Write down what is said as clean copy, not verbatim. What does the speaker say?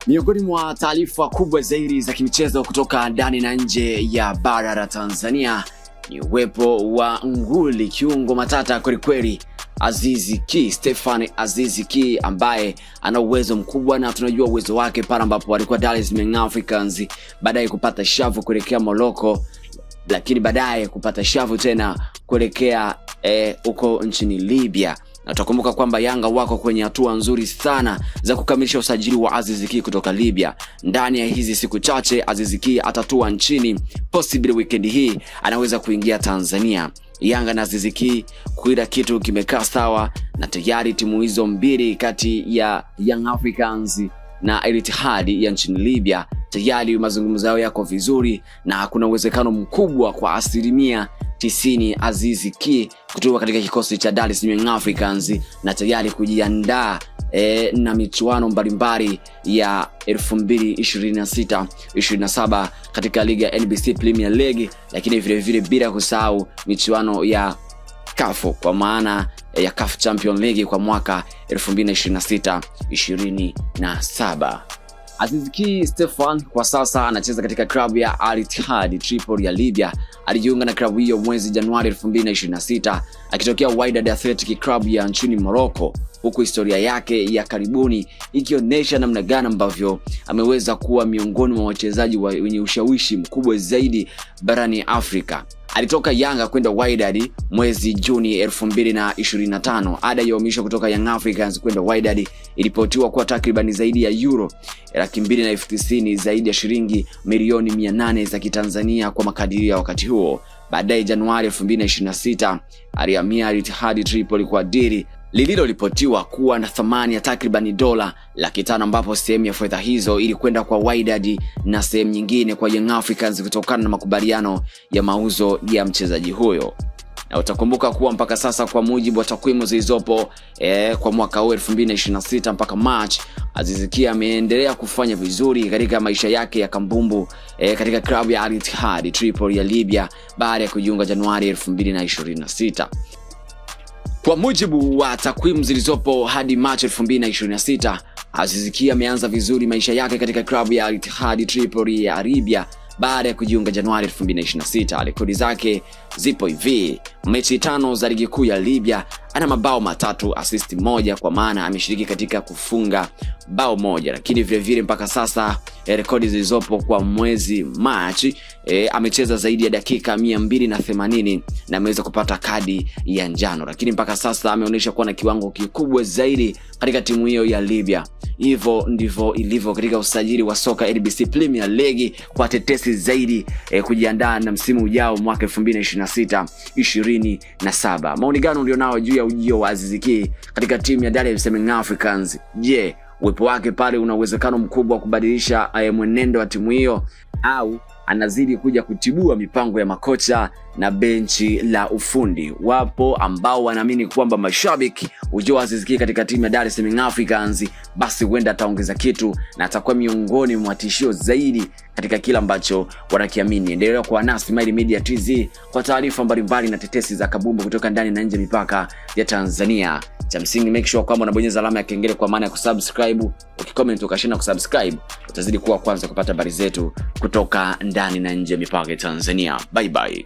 Miongoni mwa taarifa kubwa zaidi za kimichezo kutoka ndani na nje ya bara la Tanzania ni uwepo wa nguli kiungo matata kwelikweli Aziz Ki, Stefan Aziz Ki, ambaye ana uwezo mkubwa na tunajua uwezo wake pale ambapo alikuwa Dar es Salaam Africans, baadaye kupata shavu kuelekea Morocco, lakini baadaye kupata shavu tena kuelekea huko nchini Libya. Na tutakumbuka kwamba Yanga wako kwenye hatua nzuri sana za kukamilisha usajili wa Aziz Ki kutoka Libya. Ndani ya hizi siku chache Aziz Ki atatua nchini, possibly weekend hii anaweza kuingia Tanzania. Yanga na Aziz Ki, kila kitu kimekaa sawa na tayari timu hizo mbili kati ya Young Africans na Al Ittihad ya nchini Libya tayari mazungumzo yao yako vizuri, na kuna uwezekano mkubwa kwa 90% Aziz Ki kutoka katika kikosi cha Dar es Salaam Africans na tayari kujiandaa na michuano mbalimbali ya 2026-27 katika liga ya NBC Premier League, lakini vile vile bila kusahau michuano ya CAF kwa maana ya CAF Champions League kwa mwaka 2026-27. Aziz Ki Stefan kwa sasa anacheza katika klabu ya Al Ittihad Tripoli ya Libya. Alijiunga na klabu hiyo mwezi Januari 2026 akitokea Wydad Athletic Club ya nchini Morocco, huku historia yake ya karibuni ikionyesha namna gani ambavyo ameweza kuwa miongoni mwa wachezaji wenye ushawishi mkubwa zaidi barani Afrika. Alitoka Yanga kwenda Wydad mwezi Juni 2025. Ada ya uhamisho kutoka Young Africans kwenda Wydad ilipotiwa kwa takriban zaidi ya euro 290,000, zaidi ya shilingi milioni 800 za Kitanzania kwa makadirio ya wakati huo. Baadaye Januari 2026 alihamia Al Ittihad Tripoli kwa dili lililoripotiwa kuwa na thamani ya takriban dola 500,000, ambapo sehemu ya fedha hizo ilikwenda kwa Wydad na sehemu nyingine kwa Young Africans kutokana na makubaliano ya mauzo ya mchezaji huyo. Na utakumbuka kuwa mpaka sasa kwa mujibu wa takwimu zilizopo kwa mwaka huu 2026 mpaka March, Aziz Ki ameendelea kufanya vizuri katika maisha yake ya kambumbu katika klabu ya Al Ittihad Tripoli ya Libya baada ya kujiunga Januari 2026. Kwa mujibu wa takwimu zilizopo hadi March 2026, Aziz Ki ameanza vizuri maisha yake katika klabu ya Al Ittihad Tripoli ya Libya baada ya kujiunga Januari 2026. Rekodi zake zipo hivi: mechi 5 za ligi kuu ya Libya, ana mabao 3, assist 1, kwa maana ameshiriki katika kufunga bao 1. Lakini vile vile mpaka sasa rekodi zilizopo kwa mwezi March, amecheza zaidi ya dakika 280 na ameweza kupata kadi ya njano, lakini mpaka sasa ameonyesha kuwa na kiwango kikubwa zaidi katika timu hiyo ya Libya. Hivyo ndivyo ilivyo katika usajili wa soka NBC Premier League kwa tetesi zaidi kujiandaa na msimu ujao mwaka 2026-27. Maoni gani ulionao juu ya ujio wa Aziz Ki katika timu ya Dar es Salaam Africans? Je, uwepo wake pale una uwezekano mkubwa wa kubadilisha mwenendo wa timu hiyo, au anazidi kuja kutibua mipango ya makocha na benchi la ufundi? Wapo ambao wanaamini kwamba mashabiki ujio wa Aziz Ki katika timu ya Dar es Salaam Africans basi huenda ataongeza kitu na atakuwa miongoni mwa tishio zaidi katika kila ambacho wanakiamini. Endelea kuwa nasi Smile Media TZ kwa taarifa mbalimbali na tetesi za kabumbu kutoka ndani na nje mipaka ya Tanzania. Cha msingi make sure kwamba unabonyeza alama ya kengele kwa maana ya kusubscribe. Ukicomment ukashina kusubscribe, utazidi kuwa kwanza kupata habari zetu kutoka ndani na nje mipaka ya Tanzania. Bye bye.